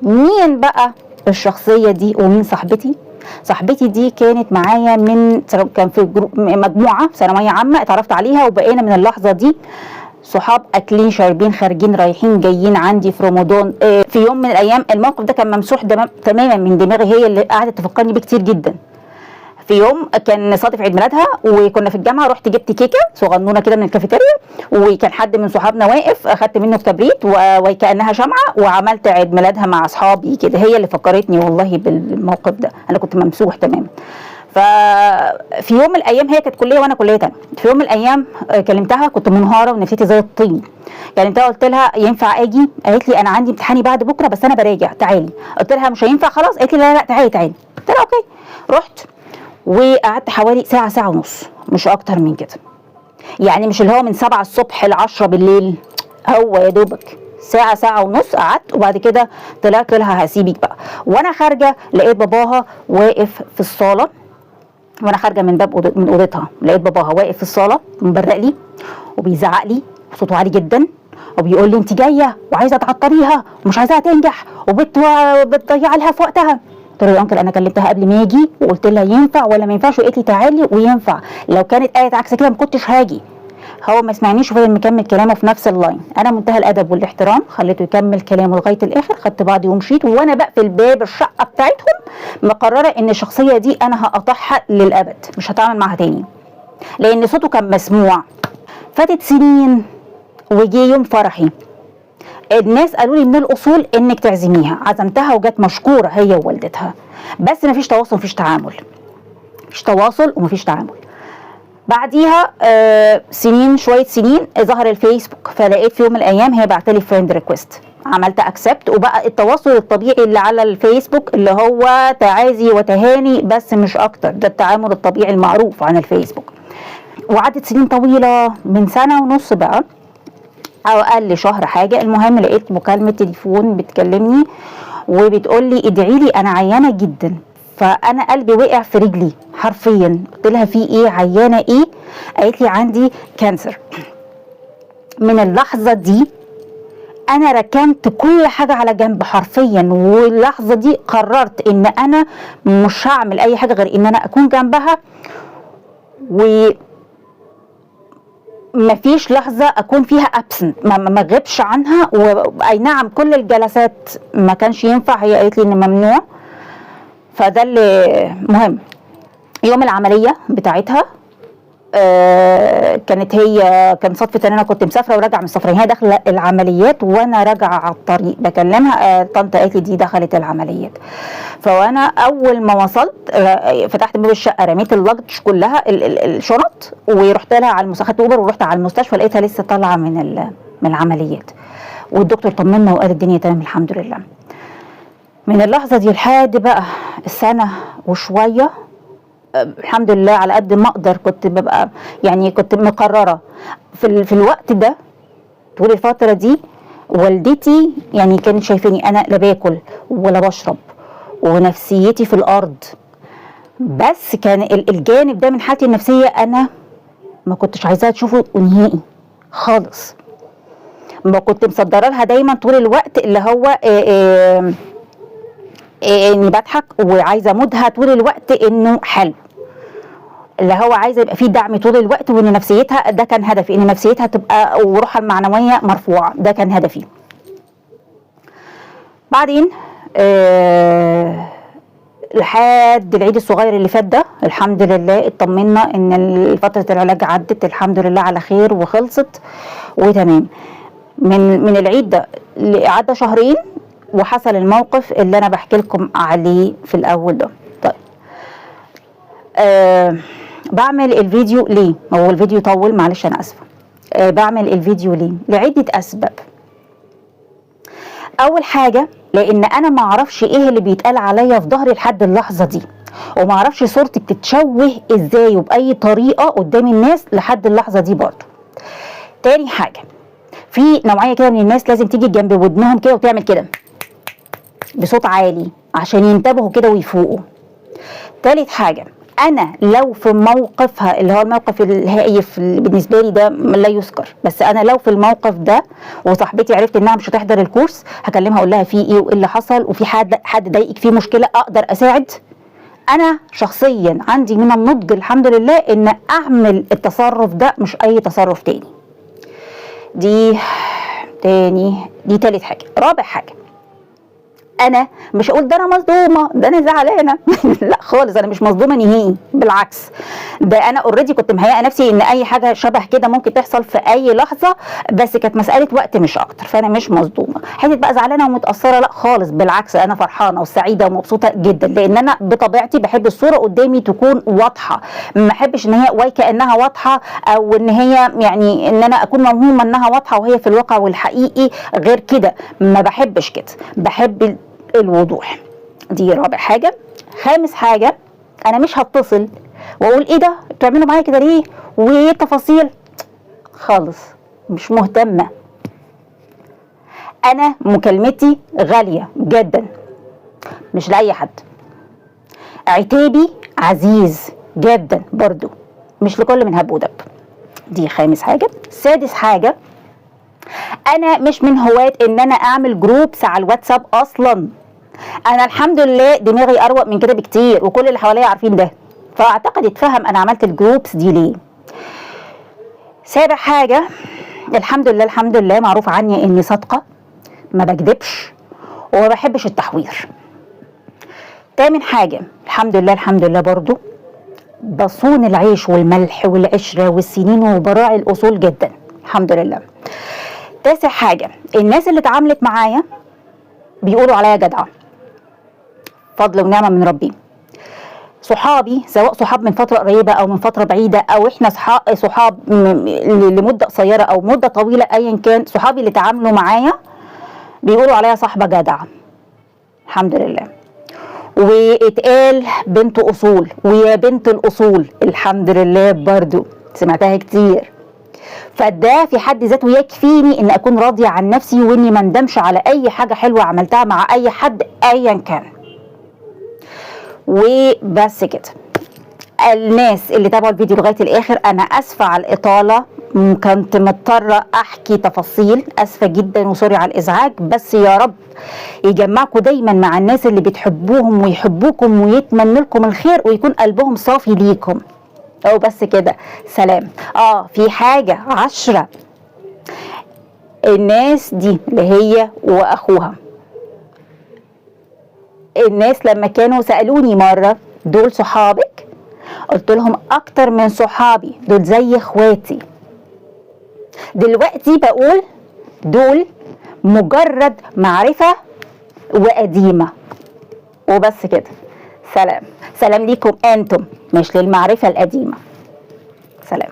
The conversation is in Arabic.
مين بقى الشخصيه دي ومين صاحبتي؟ صاحبتي دي كانت معايا كان في مجموعه ثانويه عامه، اتعرفت عليها وبقينا من اللحظه دي صحاب، اكلين شاربين خارجين رايحين جايين عندي في رمضان. في يوم من الايام الموقف ده كان ممسوح تماما من دماغي، هي اللي قعدت تفكرني بيه كتير جدا. في يوم كان صادف عيد ميلادها وكنا في الجامعه، رحت جبت كيكه صغنونه كده من الكافيتيريا، وكان حد من صحابنا واقف، اخدت منه كبريت وكانها شمعه وعملت عيد ميلادها مع اصحابي كده. هي اللي فكرتني والله بالموقف ده، انا كنت ممسوح تماما. ففي يوم من الايام، هي كانت كليه وانا كليه تانية، في يوم من الايام كلمتها، كنت منهاره ونفسيتي زي الطين. كلمتها قلت لها ينفع اجي؟ قالت لي انا عندي امتحاني بعد بكره بس انا براجع، تعالي. قلت لها مش هينفع خلاص. قالت لي لا تعالي تعالي. قلت لها اوكي. رحت وقعدت حوالي ساعه ساعه ونص، مش اكتر من كده. يعني مش اللي هو من 7 الصبح ل 10 بالليل، هو يا دوبك ساعة ساعة ونص قعدت. وبعد كده طلعت لها هسيبك بقى. وانا خارجة لقيت باباها واقف في الصالة، وانا خارجة من باب من اوضتها لقيت باباها واقف في الصالة مبرق لي وبيزعق لي بصوته عالي جدا، وبيقول لي انت جاية وعايزة تعطليها ومش عايزاها تنجح وبتضيع لها في وقتها. قلت له يا انكل انا كلمتها قبل ما اجي وقلت لها ينفع ولا ما ينفعش، وقالت لي تعالي وينفع، لو كانت قالت عكس كده ما كنتش هاجي. هو ما سمعنيش وفضل مكمل كلامه في نفس اللاين. انا منتهى الادب والاحترام خليته يكمل كلامه لغايه الاخر، خدت بعضي ومشيت. وانا بقفل باب الشقه بتاعتهم مقرره ان الشخصيه دي انا هقطعها للابد، مش هتعامل معاها تاني لان صوته كان مسموع. فاتت سنين وجي يوم فرحي، الناس قالوا لي من الاصول انك تعزميها، عزمتها وجت مشكوره هي ووالدتها، بس مفيش تواصل مفيش تعامل، مفيش تواصل ومفيش تعامل. بعديها سنين، شويه سنين، ظهر الفيسبوك، فلقيت في يوم من الايام هي بعت لي فريند ريكويست، عملت اكسبت، وبقى التواصل الطبيعي اللي على الفيسبوك اللي هو تعازي وتهاني بس مش اكتر، ده التعامل الطبيعي المعروف عن الفيسبوك. وعدت سنين طويله، من سنه ونص بقى او اقل شهر حاجه، المهم لقيت مكالمه تليفون بتكلمني وبتقول لي ادعي لي انا عيانه جدا. فانا قلبي وقع في رجلي حرفيا. قلت لها في ايه؟ عيانه ايه؟ قالت لي عندي كانسر. من اللحظه دي انا ركنت كل حاجه على جنب حرفيا، واللحظه دي قررت ان انا مش هعمل اي حاجه غير ان انا اكون جنبها، و مفيش لحظه اكون فيها ابسنت، ما اغيبش عنها. واي نعم كل الجلسات ما كانش ينفع، هي قالت لي ان ممنوع. فده اللي مهم. يوم العمليه بتاعتها كانت كان صدفه ان انا كنت مسافره وراجعه من السفر، هي داخله العمليات وانا راجعه على الطريق بكلمها، طنط قالت لي دي دخلت العمليات. فانا اول ما وصلت فتحت باب الشقه، رميت اللجج كلها الشنط ورحت لها على خدت اوبر ورحت على المستشفى، لقيتها لسه طالعه من العمليات، والدكتور طمنا وقال الدنيا تمام الحمد لله. من اللحظه دي لحد بقى السنه وشويه الحمد لله على قد ما اقدر كنت ببقى يعني كنت مقرره في الوقت ده. طول الفتره دي والدتي يعني كانت شايفاني انا لا باكل ولا بشرب ونفسيتي في الارض، بس كان الجانب ده من حالتي النفسيه انا ما كنتش عايزاها تشوفه نهائي خالص. ما كنت مصدره لها دايما طول الوقت اللي هو اني بضحك وعايزه امودها طول الوقت انه حلو، اللي هو عايزه يبقى فيه دعم طول الوقت، وان نفسيتها ده كان هدفي، ان نفسيتها تبقى وروحها المعنويه مرفوعه، ده كان هدفي. بعدين لحد العيد الصغير اللي فات ده الحمد لله اطمنا ان فتره العلاج عدت الحمد لله على خير وخلصت وتمام. من العيد ده عدى شهرين وحصل الموقف اللي انا بحكي لكم عليه في الاول ده. طيب بعمل الفيديو ليه؟ هو الفيديو طول معلش انا اسفه. بعمل الفيديو ليه؟ لعده اسباب. اول حاجه لان انا ما اعرفش ايه اللي بيتقال عليا في ظهري لحد اللحظه دي، وما اعرفش صورتي بتتشوه ازاي وباي طريقه قدام الناس لحد اللحظه دي برضه. تاني حاجه في نوعيه كده من الناس لازم تيجي جنب ودنهم كده وتعمل كده بصوت عالي عشان ينتبهوا كده ويفوقوا. تالت حاجه انا لو في موقفها اللي هو الموقف الهايف اللي بالنسبه لي ده لا يذكر، بس انا لو في الموقف ده وصاحبتي عرفت انها مش هتحضر الكورس، هكلمها اقول لها في ايه وايه اللي حصل، وفي حد ضايقك، في مشكله اقدر اساعد. انا شخصيا عندي من النضج الحمد لله ان اعمل التصرف ده، مش اي تصرف تاني. دي تالت حاجه. رابع حاجه، انا مش هقول ده انا مصدومه، ده انا زعلانه لا خالص، انا مش مصدومه نهائي، بالعكس، ده انا اوريدي كنت مهيئه نفسي ان اي حاجه شبه كده ممكن تحصل في اي لحظه، بس كانت مساله وقت مش اكتر، فانا مش مصدومه. حته بقى زعلانه ومتاثره لا خالص، بالعكس انا فرحانه وسعيده ومبسوطه جدا، لان انا بطبيعتي بحب الصوره قدامي تكون واضحه، ما بحبش ان هي وكانها واضحه، او ان هي يعني ان انا اكون موهومه انها واضحه وهي في الواقع والحقيقي غير كده، ما بحبش كده، بحب الوضوح. دي رابع حاجه. خامس حاجه، انا مش هتصل واقول ايه ده بتعملوا معايا كده ليه وايه التفاصيل خالص، مش مهتمه. انا مكالمتي غاليه جدا، مش لاي حد. عتابي عزيز جدا برضو، مش لكل من هب ودب. دي خامس حاجه. سادس حاجه، انا مش من هواة ان انا اعمل جروبس على الواتساب اصلا. انا الحمد لله دماغي اروق من كده بكتير، وكل اللي حواليا عارفين ده، فاعتقد اتفهم انا عملت الجروبس دي ليه. سابع حاجه، الحمد لله معروف عني اني صادقه، ما بكدبش وما بحبش التحوير. تامن حاجه، الحمد لله برضو بصون العيش والملح والعشره والسنين وبراعي الاصول جدا، الحمد لله. تاسع حاجه، الناس اللي اتعاملت معايا بيقولوا عليا جدعه، فضل ونعمه من ربي. صحابي، سواء صحاب من فتره قريبه او من فتره بعيده، او احنا صحاب لمده قصيره او مده طويله، ايا كان صحابي اللي تعاملوا معايا بيقولوا عليا صاحبه جدعه، الحمد لله. واتقال بنت اصول ويا بنت الاصول، الحمد لله برضو سمعتها كتير. فده في حد ذاته يكفيني ان اكون راضيه عن نفسي، واني ما ندمش على اي حاجه حلوه عملتها مع اي حد ايا كان. وبس كده. الناس اللي تابعوا الفيديو لغايه الاخر، انا اسفه على الاطاله، كنت مضطره احكي تفاصيل، اسفه جدا وسوري على الازعاج، بس يا رب يجمعكم دايما مع الناس اللي بتحبوهم ويحبوكم ويتمنى لكم الخير، ويكون قلبهم صافي ليكم. او بس كده، سلام. في حاجه 10، الناس دي اللي هي واخوها، الناس لما كانوا سالوني مره دول صحابك، قلت لهم اكتر من صحابي، دول زي اخواتي. دلوقتي بقول دول مجرد معرفه وقديمه، وبس كده. سلام ليكم انتم، مش للمعرفه القديمه. سلام.